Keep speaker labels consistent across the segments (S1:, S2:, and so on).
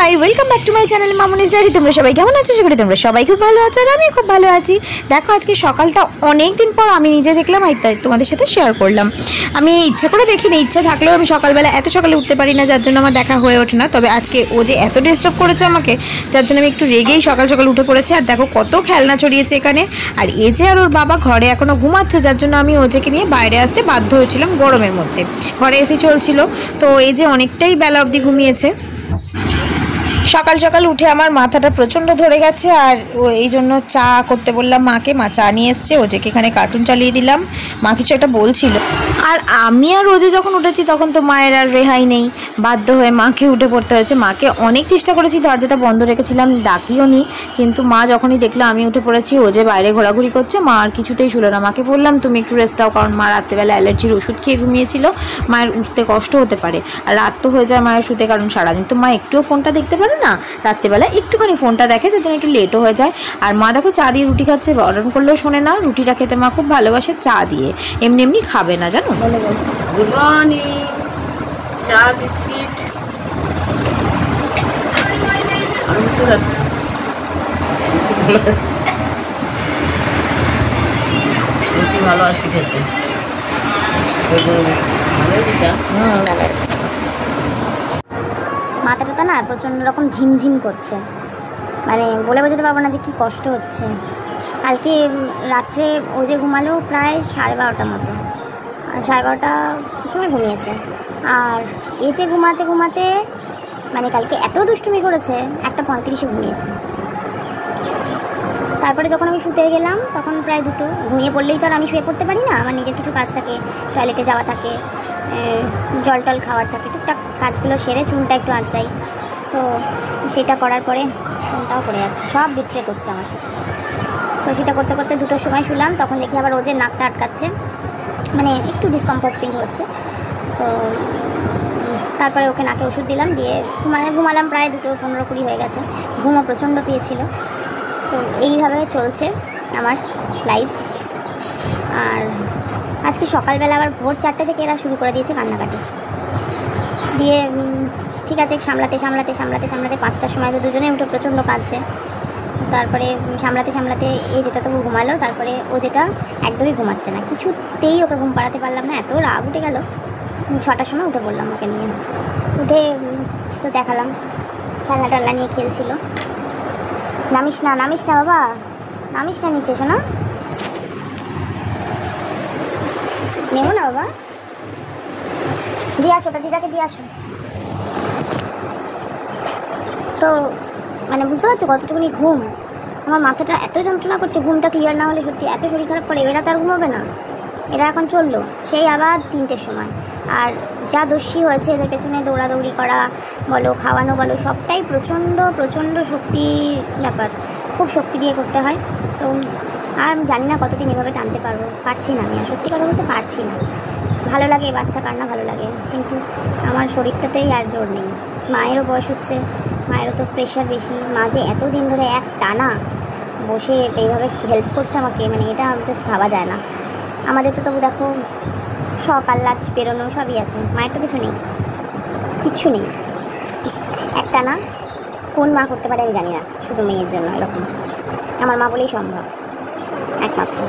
S1: High, welcome back to my channel Mamuni's diary. তোমরা সবাই কেমন আছো? সেগুলো তোমরা সবাই খুব ভালো আছো আর আমি খুব ভালো আছি। দেখো, আজকে সকালটা অনেক দিন পর আমি নিজে দেখলাম, তাই তোমাদের সাথে শেয়ার করলাম। আমি ইচ্ছা করে দেখিনি, ইচ্ছা থাকলেও আমি সকালবেলা এত সকালে উঠতে পারি না, যার জন্য আমার দেখা হয়ে ওঠে না। তবে আজকে ও যে এত ডিস্টার্ব করেছে আমাকে, যার জন্য আমি একটু রেগেই সকাল সকাল উঠে পড়েছি। আর দেখো কত খেলনা ছড়িয়েছে এখানে। আর এ যে আর ওর বাবা ঘরে এখনো ঘুমাচ্ছে, যার জন্য আমি ওজেকে নিয়ে বাইরে আসতে বাধ্য হয়েছিলাম গরমের মধ্যে। ঘরে এসি চলছিল, তো এই যে অনেকটাই বেলা অবধি ঘুমিয়েছে। সকাল সকাল উঠে আমার মাথাটা প্রচণ্ড ধরে গেছে, আর এই জন্য চা করতে বললাম মাকে। মা চা নিয়ে এসছে, ওজেকে এখানে কার্টুন চালিয়ে দিলাম। মা কিছু একটা বলছিল, আর আমি আর রোজে যখন উঠেছি তখন তো মায়ের আর রেহাই নেই, বাধ্য হয়ে মাকে উঠে পড়তে হয়েছে। মাকে অনেক চেষ্টা করেছি, দরজাটা বন্ধ রেখেছিলাম, ডাকিও নি, কিন্তু মা যখনই দেখলো আমি উঠে পড়েছি, ও যে বাইরে ঘোরাঘুরি করছে, মা আর কিছুতেই শুলো না। মাকে বললাম তুমি একটু রেস্ট দাও, কারণ মা রাত্রেবেলা অ্যালার্জির ওষুধ খেয়ে ঘুমিয়েছিল, মায়ের উঠতে কষ্ট হতে পারে, আর রাত তো হয়ে যায় মায়ের শুতে, কারণ সারাদিন তো মা একটুও ফোনটা দেখতে পারে না, রাত্রেবেলা একটুখানি ফোনটা দেখে, যার জন্য একটু লেটও হয়ে যায়। আর মা দেখো চা দিয়ে রুটি খাচ্ছে, বারণ করলেও শোনে না। রুটিটা খেতে মা খুব ভালোবাসে, চা দিয়ে, এমনি এমনি খাবে না, জানো।
S2: Good morning. চা বিস্কিট আমি তো যাচ্ছি। ভালো আছি খেতে।
S3: মাথাটা না প্রচণ্ড রকম ঝিমঝিম করছে, মানে বলে বোঝাতে পারবো না যে কী কষ্ট হচ্ছে। কালকে রাত্রে ও যে ঘুমালো প্রায় 12:30টার মতো, 12:30টার সময় ঘুমিয়েছে। আর এ যে ঘুমাতে ঘুমাতে মানে কালকে এত দুষ্টুমি করেছে, 1:35-এ ঘুমিয়েছে। তারপরে যখন আমি শুতে গেলাম তখন প্রায় 2টো। ঘুমিয়ে পড়লেই তো আর আমি শুয়ে পড়তে পারি না, আমার নিজের কিছু কাজ থাকে, টয়লেটে যাওয়া থাকে, জল টল খাওয়ার থাকে, টুকটাক কাজগুলো সেরে চুলটা একটু আঁচড়াই, তো সেটা করার পরে ফোনটাও পড়ে যাচ্ছে, সব বিক্রে করছে আমার সাথে। তো সেটা করতে করতে 2টোর সময় শুলাম, তখন দেখি আবার ও যে নাকটা আটকাচ্ছে, মানে একটু ডিসকমফোর্ট ফিল হচ্ছে। তো তারপরে ওকে নাকে ওষুধ দিলাম, দিয়ে ঘুমালাম। প্রায় 2:15-20 হয়ে গেছে, ঘুমও প্রচণ্ড পেয়েছিল। তো এইভাবে চলছে আমার লাইফ। আর আজকে সকালবেলা আবার ভোর 4টে থেকে এরা শুরু করে দিয়েছে কান্নাকাটি, দিয়ে ঠিক আছে সামলাতে 5টার সময় তো দুজনে উঠে প্রচণ্ড কাঁদছে। তারপরে সামলাতে এই যেটা তো ঘুমালো, তারপরে ও যেটা একদমই ঘুমাচ্ছে না, কিছুতেই ওকে ঘুম পাড়াতে পারলাম না, এত রাগ উঠে গেল। 6টার সময় উঠে পড়লাম ওকে নিয়ে, উঠে তো দেখালাম খেলনা টেলনা নিয়ে খেলছিল। নামিস না বাবা, নামিস না নিচে, শোনা নেবো না বাবা, দিয়ে আসো, ওটা দিদাকে দিয়ে আসো। তো মানে বুঝতে পারছো কতটুকুনি ঘুম, আমার মাথাটা এত যন্ত্রণা করছে, ঘুমটা ক্লিয়ার না হলে সত্যি এত শরীর খারাপ করে। এরা তো আর ঘুমাবে না, এরা এখন চললো সেই আবার 3টের সময়। আর যা দস্যি হয়েছে এদের পেছনে দৌড়াদৌড়ি করা বলো, খাওয়ানো বলো, সবটাই প্রচণ্ড শক্তির ব্যাপার, খুব শক্তি দিয়ে করতে হয়। তো আর আমি জানি না কতদিন এভাবে টানতে পারছি না, আমি আর সত্যি কথা বলতে পারছি না। ভালো লাগে বাচ্চা কান্না, ভালো লাগে, কিন্তু আমার শরীরটাতেই আর জোর নেই। মায়েরও বয়স হচ্ছে, মায়েরও তো প্রেশার বেশি। মা যে এতদিন ধরে এক টানা বসে এইভাবে হেল্প করছে আমাকে, মানে এটা জাস্ট ভাবা যায় না। আমাদের তো তবু দেখো শখ আহ্লাদ বেরোনো সবই আছে, মায়ের তো কিছু নেই, কিচ্ছু নেই। এক টানা কোন মা করতে পারে আমি জানি না, শুধু মেয়ের জন্য এরকম আমার মা বলেই সম্ভব একমাত্র।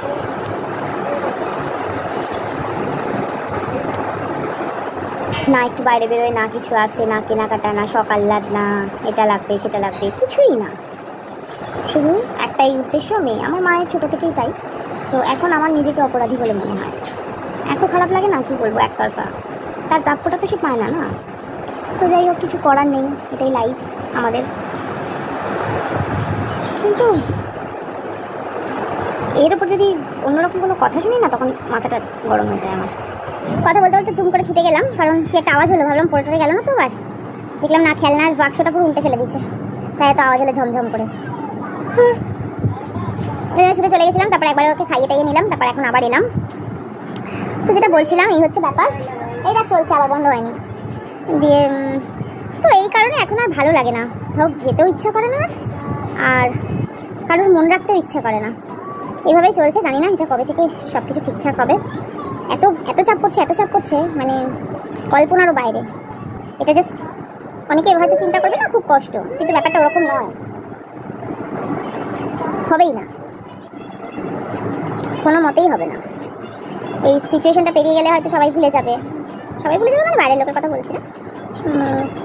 S3: না একটু বাইরে বেরোয়, না কিছু আছে, না কেনাকাটা, না শখ আহ্লাদ, না এটা লাগবে সেটা লাগবে, কিছুই না, শুধু একটাই উদ্দেশ্য মেয়ে। আমার মায়ের ছোটো থেকেই তাই। তো এখন আমার নিজেকে অপরাধী বলে মনে হয়, এত খারাপ লাগে না, কি বলবো, একতরফা, তার প্রাপ্যটা তো সে পায় না। তো যাই হোক, কিছু করার নেই, এটাই লাইফ আমাদের। কিন্তু এর ওপর যদি অন্যরকম কোনো কথা শুনি না, তখন মাথাটা গরম হয়ে যায় আমার। কথা বলতে বলতে তুম করে ছুটে গেলাম, কারণ কি একটা আওয়াজ হলো, ভাবলাম পড়ে গেল না তো, আবার দেখলাম না, খেলনার বাক্সটা পুরো উল্টে ফেলে দিচ্ছে, তাই এত আওয়াজ হলো ঝমঝম করে। ছুটে চলে গেছিলাম, তারপর একবার ওকে খাইয়ে টাইয়ে নিলাম, তারপর এখন আবার এলাম। তো যেটা বলছিলাম, এই হচ্ছে ব্যাপার, এইটা চলছে, আবার বন্ধ হয়নি। দিয়ে তো এই কারণে এখন আর ভালো লাগে না, ধরো যেতেও ইচ্ছা করে না, আর কারোর মন রাখতেও ইচ্ছা করে না। এভাবেই চলছে, জানি না এটা কবে থেকে সব কিছু ঠিকঠাক হবে। এত চাপ করছে, মানে কল্পনারও বাইরে। এটা জাস্ট অনেকে হয়তো চিন্তা করবে না খুব কষ্ট, কিন্তু ব্যাপারটা ওরকম নয়, হবেই না, কোনো মতেই হবে না। এই সিচুয়েশনটা পেরিয়ে গেলে হয়তো সবাই ভুলে যাবে মানে বাইরের লোকের কথা বলছি না,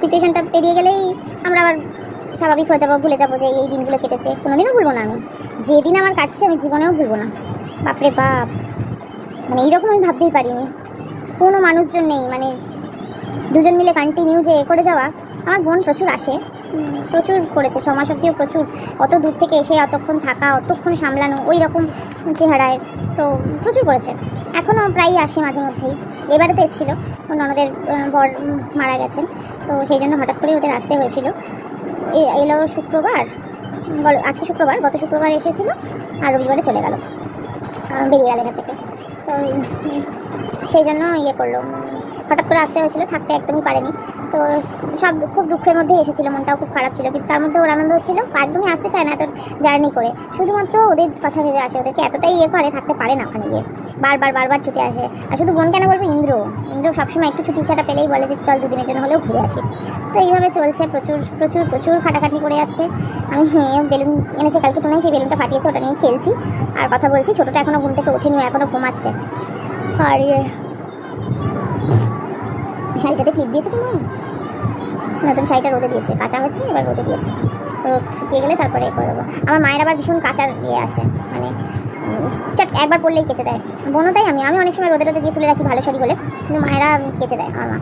S3: সিচুয়েশনটা পেরিয়ে গেলেই আমরা আবার স্বাভাবিক হয়ে যাবো, ভুলে যাবো যে এই দিনগুলো কেটেছে। কোনোদিনও ভুলবো না আমি, যেদিন আমার কাটছে আমি জীবনেও ভুলবো না। বাপরে বাপ, মানে এইরকম আমি ভাবতেই পারিনি। কোনো মানুষজন নেই, মানে দুজন মিলে কন্টিনিউ যে করে যাওয়া। আমার বোন প্রচুর আসে, প্রচুর করেছে, 6 মাস অব্দিও প্রচুর, অত দূর থেকে এসে অতক্ষণ থাকা, অতক্ষণ সামলানো, ওই রকম চেহারায়, তো প্রচুর করেছে। এখনও প্রায়ই আসে মাঝে মধ্যেই। এবারে তো এসেছিলো, ননদের বর মারা গেছেন, তো সেই জন্য হঠাৎ করে ওদের আসতে হয়েছিল। এলো শুক্রবার, আজকে শুক্রবার, গত শুক্রবার এসেছিল, আর রবিবারে চলে গেল, বেরিয়ে গেল এখান থেকে। তো সেই জন্য করলো, হঠাৎ করে আসতে হয়েছিল, থাকতে একদমই পারেনি। তো সব খুব দুঃখের মধ্যেই এসেছিলো, মনটাও খুব খারাপ ছিল, কিন্তু তার মধ্যে ওর আনন্দ হচ্ছিল। একদমই আসতে চায় না এত জার্নি করে, শুধুমাত্র ওদের কথা ভেবে আসে, ওদেরকে এতটাই করে, থাকতে পারে না ওখানে গিয়ে, বারবার ছুটে আসে। আর শুধু বোন কেন বলবো, ইন্দ্র সবসময় একটু ছুটি ছাটা পেলেই বলে যে চল 2 দিনের জন্য হলেও ঘুরে আসি। তো এইভাবে চলছে, প্রচুর খাটাখাটি করে যাচ্ছে। আমি বেলুন এনেছি কালকে, তুমি সেই বেলুনটা ফাটিয়েছে, ওটা নিয়ে খেলছি আর কথা বলছি। ছোটোটা এখনও ঘুম থেকে ওঠেনি, এখনও ঘুমাচ্ছে। আর শাড়িটাতে ক্লিপ দিয়েছে তুমি, নতুন শাড়িটা রোদে দিয়েছে, কাঁচা হচ্ছে, এবার রোদে দিয়েছে, তো শুকিয়ে গেলে তারপরে করে দেবো। আমার মায়ের আবার ভীষণ কাঁচার আছে, মানে চট একবার পরলেই কেচে দেয়। বোনও তাই, আমি অনেক সময় রোদে দিয়ে তুলে রাখি ভালো শাড়ি বলে, কিন্তু মায়েরা কেচে দেয় আমার মা।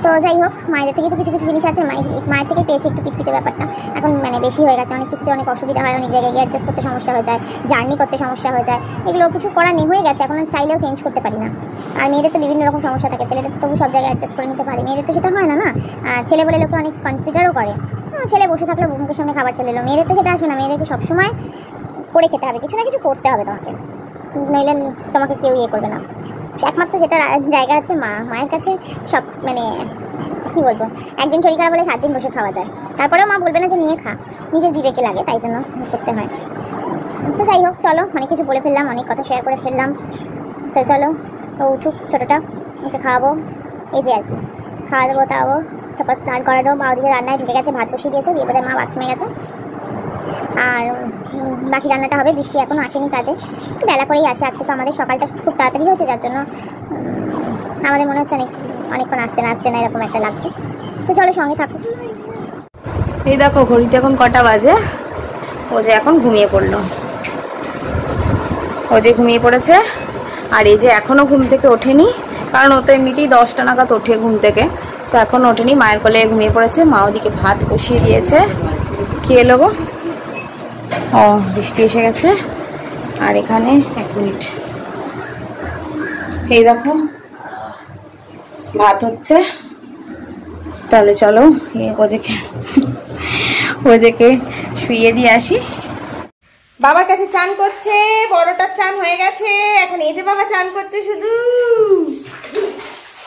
S3: তো যাই হোক, মায়েদের থেকে তো কিছু জিনিস আছে, মায়ের থেকে পেয়েছি একটু পিটপিটে ব্যাপারটা, এখন মানে বেশি হয়ে গেছে, অনেক কিছুতে অনেক অসুবিধা হয়, অনেক জায়গায় গিয়ে অ্যাডজাস্ট করতে সমস্যা হয়ে যায়, জার্নি করতে সমস্যা হয়ে যায়, এগুলো কিছু করা নেই, হয়ে গেছে, এখন চাইলেও চেঞ্জ করতে পারি না। আর মেয়েদের তো বিভিন্ন রকম সমস্যা থাকে, ছেলেদের তবু সব জায়গায় অ্যাডজাস্ট করে নিতে পারে, মেয়েদের তো সেটা হয় না। আর ছেলে বলে লোকে অনেক কনসিডারও করে, ছেলে বসে থাকলে মুখের সামনে খাবার চলে এলো, মেয়েদের তো সেটা আসবে না, মেয়েদেরকে সবসময় করে খেতে হবে, কিছু না কিছু করতে হবে তোমাকে, নইলে তোমাকে কেউ করবে না। একমাত্র যেটা জায়গা হচ্ছে মায়ের কাছে সব, মানে কী বলবো, একদিন শরীর খারাপ হলে 7 দিন বসে খাওয়া যায়, তারপরেও মা বলবে না যে নিয়ে খা, নিজের বিবেকে লাগে, তাই জন্য করতে হয়। তো যাই হোক, চলো, অনেক কিছু বলে ফেললাম, অনেক কথা শেয়ার করে ফেললাম। তো চলো, ও উঠুক ছোটোটা, ওকে খাওয়াবো, এই যে আর কি খাওয়া দেবো, তাও তারপর স্নান করানো, মা ওদিকে রান্নায় ঢুকে গেছে, ভাত বসিয়ে দিয়েছে, দিয়ে বোধহয় মা বাথরুমে গেছে। আর বাকি রান্নাটা হবে, বৃষ্টি এখনও আসেনি কাজে, বেলা করেই আসে, আজকে তো আমাদের সকালটা খুব তাড়াতাড়ি হয়েছে, যার জন্য আমাদের মনে হচ্ছে অনেকক্ষণ আসছে না এরকম একটা লাগছে। তো চলো, সঙ্গে থাকো।
S1: এই দেখো ঘড়িতে এখন কটা বাজে, ও যে এখন ঘুমিয়ে পড়লো, ঘুমিয়ে পড়েছে। আর এই যে এখনো ঘুম থেকে ওঠেনি, কারণ ও তো এমনিতেই 10টা নাগাদ ওঠে ঘুম থেকে, তো এখন ওঠেনি, মায়ের কোলে ঘুমিয়ে পড়েছে। মা ওদিকে ভাত বসিয়ে দিয়েছে, খেয়ে নেবো। ও বৃষ্টি এসে গেছে। আর এখানে 1 মিনিট, এই দেখো ভাত হচ্ছে, তাহলে চলো ওদেরকে শুইয়ে দিয়ে আসি। বাবার কাছে চান করছে, বড়টার চান হয়ে গেছে, এখন এই যে বাবা চান করছে শুধু।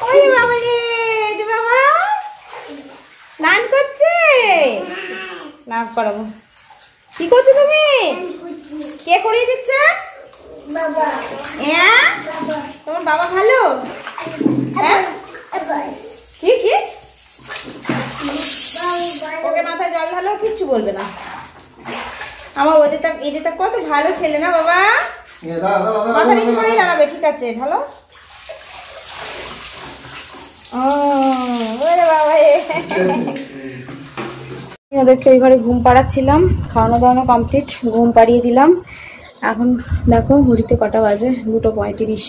S1: ওই বাবা রে, এই যে বাবা স্নান করছে, স্নান করাবো। কি করছো তুমি? কে করিয়ে দিচ্ছে? বাবা। হ্যাঁ, তোমার বাবা ভালো? হ্যাঁ, কি ওকে মাথায় জল ঢালো, কিচ্ছু বলবে না। আমার এই যেটা কত ভালো ছেলে না বাবা, মাথা নিচু করেই দাঁড়াবে, ঠিক আছে ঢালো। ওদেরকে ওই ঘরে ঘুম পাড়াচ্ছিলাম, খাওয়ানো দাওয়ানো কমপ্লিট, ঘুম পাড়িয়ে দিলাম। এখন দেখো ঘড়িতে কটা বাজে, 2:35।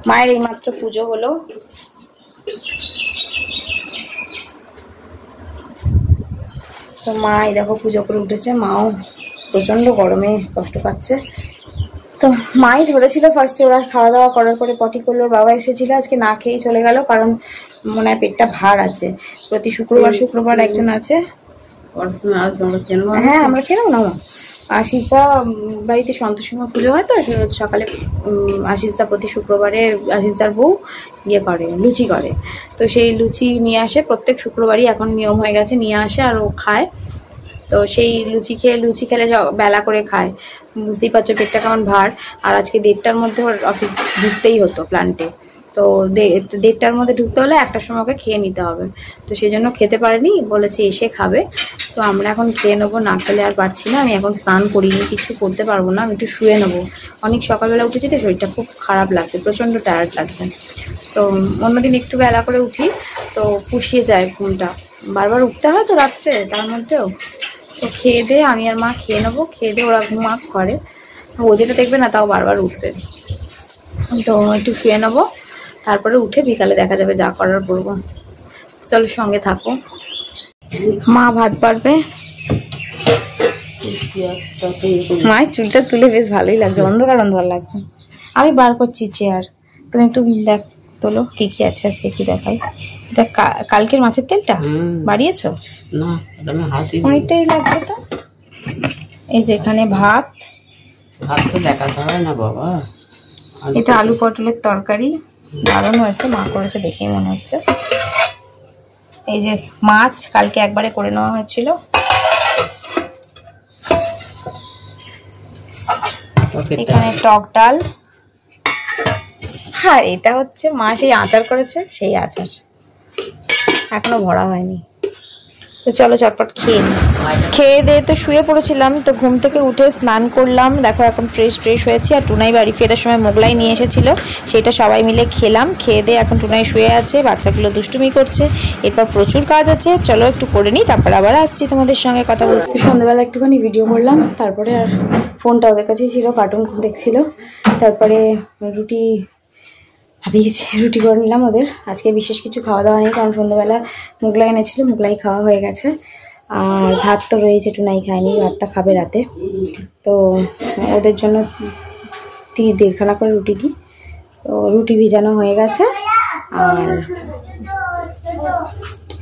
S1: মায়ের এইমাত্র পুজো হলো। তো মা এই দেখো পুজো করে উঠেছে, মাও প্রচন্ড গরমে কষ্ট পাচ্ছে। তো মাই ধরেছিল ফার্স্টে, ওরা খাওয়া দাওয়া করার পরে পটি করলো, বাবা এসেছিল, আজকে না খেয়েই চলে গেল, কারণ মনে হয় পেটটা ভার আছে। প্রতি শুক্রবার একজন আছে। হ্যাঁ, আমরা খেলাম না। আশিসদা বাড়িতে সন্তোষীমা পুজো হয়, তো সকালে আশিসদা প্রতি শুক্রবারে আশিসদার বউ করে, লুচি করে, তো সেই লুচি নিয়ে আসে প্রত্যেক শুক্রবারই, এখন নিয়ম হয়ে গেছে, নিয়ে আসে আর ও খায়। তো সেই লুচি খেলে বেলা করে খায়, বুঝতেই পারছো পেটটা কেমন ভার। আর আজকে 1:30টার মধ্যে ওর অফিস ঢুকতেই হতো প্ল্যান্টে, তো 1:30টার মধ্যে ঢুকতে হলে 1টার সময় ওকে খেয়ে নিতে হবে। তো সেই জন্য খেতে পারেনি, বলেছে এসে খাবে। তো আমরা এখন খেয়ে নেবো, না খেলে আর পারছি না। আমি এখন স্নান করিনি, কিছু করতে পারবো না, আমি একটু শুয়ে নেবো। অনেক সকালবেলা উঠেছি তো শরীরটা খুব খারাপ লাগছে, প্রচণ্ড টায়ার্ড লাগছে। তো অন্যদিন একটু বেলা করে উঠি তো পুষিয়ে যায় ঘুমটা, বারবার উঠতে হয় তো রাত্রে তার মধ্যেও। তো খেয়ে দিয়ে আমি আর মা খেয়ে নেবো, খেয়ে দিয়ে ওরা ঘুমাক করে, ও যেটা দেখবে না তাও বারবার উঠবে। তো একটু শুয়ে নেবো, তারপরে উঠে বিকালে দেখা যাবে যা করার করবো। চলো সঙ্গে থাকো। মা ভাত পারবে, মায়ের চুলটা তুলে বেশ ভালোই লাগছে, অন্ধকার অন্ধকার লাগছে। আমি বার করছি চেয়ার, তুমি একটু দেখ তোলো কি কি আছে আজকে, কি দেখাই। এটা কালকের মাছের তেলটা বাড়িয়েছো
S2: না,
S1: অনেকটাই লাগবে তো। এই যে এখানে ভাত
S2: তো দেখাতে হয় না বাবা।
S1: এটা আলু পটলের তরকারি, দারুণ হয়েছে, মা করেছে দেখেই মনে হচ্ছে। এই যে মাছ কালকে একবারে করে নেওয়া হয়েছিল। এখানে টক ডাল, আর এটা হচ্ছে মা সেই আচার করেছে, সেই আচার এখনো ভরা হয়নি। তো চলো চটপট খেয়ে নিই। খেয়ে দিয়ে তো শুয়ে পড়েছিলাম, তো ঘুম থেকে উঠে স্নান করলাম, দেখো এখন ফ্রেশ হয়েছি। আর টুনাই বাড়ি ফেরার সময় মোগলাই নিয়ে এসেছিলো, সেটা সবাই মিলে খেলাম। খেয়ে দিয়ে এখন টুনাই শুয়ে আছে, বাচ্চাগুলো দুষ্টুমি করছে। এরপর প্রচুর কাজ আছে, চলো একটু করে নিই, তারপর আবার আসছি তোমাদের সঙ্গে কথা বলতে। সন্ধ্যাবেলা একটুখানি ভিডিও করলাম, তারপরে আর ফোনটা ওদের কাছেই ছিল, কার্টুন দেখছিল। তারপরে রুটি ভাবিয়েছি, রুটি করে নিলাম ওদের। আজকে বিশেষ কিছু খাওয়া দাওয়া নেই, কারণ সন্ধ্যাবেলা মোগলাই এনেছিল, মোগলাই খাওয়া হয়ে গেছে। আর ভাত তো রয়েছে, টুনাই খায়নি, ভাতটা খাবে রাতে। তো ওদের জন্য 1.5খানা করে রুটি দিই। তো রুটি ভিজানো হয়ে গেছে। আর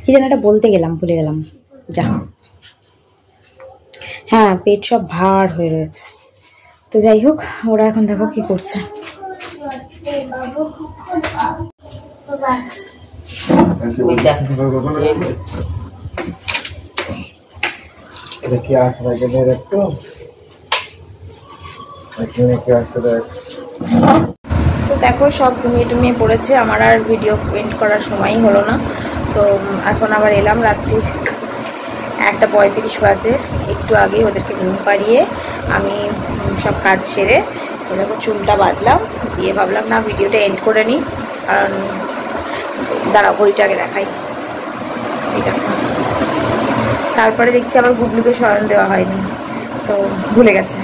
S1: কি যেন এটা বলতে গেলাম, ভুলে গেলাম, যা। হ্যাঁ, পেট সব ভার হয়ে রয়েছে। তো যাই হোক, ওরা এখন দেখো কি করছে। তো দেখো সব ঘুমিয়ে পড়েছে, আমার আর ভিডিও প্রিন্ট করার সময়ই হলো না। তো এখন আবার এলাম, রাত্রি 1:35 বাজে। একটু আগে ওদেরকে ঘুম পাড়িয়ে আমি সব কাজ সেরে তো দেখো চুলটা বাঁধলাম, দিয়ে ভাবলাম না ভিডিওটা এন্ড করে নিই, কারণ দাঁড়াও ঘড়িটাকে দেখাই। তারপরে দেখছি আবার গুবলুকে শয়ন দেওয়া হয়নি, তো ভুলে গেছে।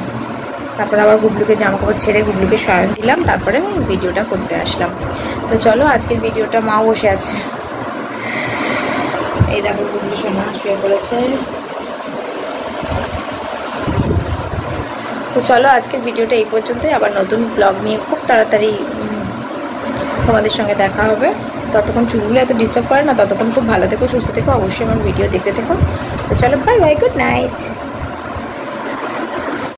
S1: তারপরে আবার গুবলুকে জামাকাপড় ছেড়ে গুবলুকে শয়ন দিলাম, তারপরে আমি ভিডিওটা করতে আসলাম। তো চলো আজকের ভিডিওটা, মা বসে আছে, এই দেখো গুবলু সোনা শুয়ে পড়েছে। তো চলো আজকের ভিডিওটা এই পর্যন্তই, আবার নতুন ব্লগ নিয়ে খুব তাড়াতাড়ি তোমাদের সঙ্গে দেখা হবে। ততক্ষণ চুলগুলো এত ডিস্টার্ব করে না, ততক্ষণ খুব ভালো থেকো, সুস্থ থেকো, অবশ্যই আমার ভিডিও দেখতে থেকো। তো চলো বাই বাই, গুড নাইট।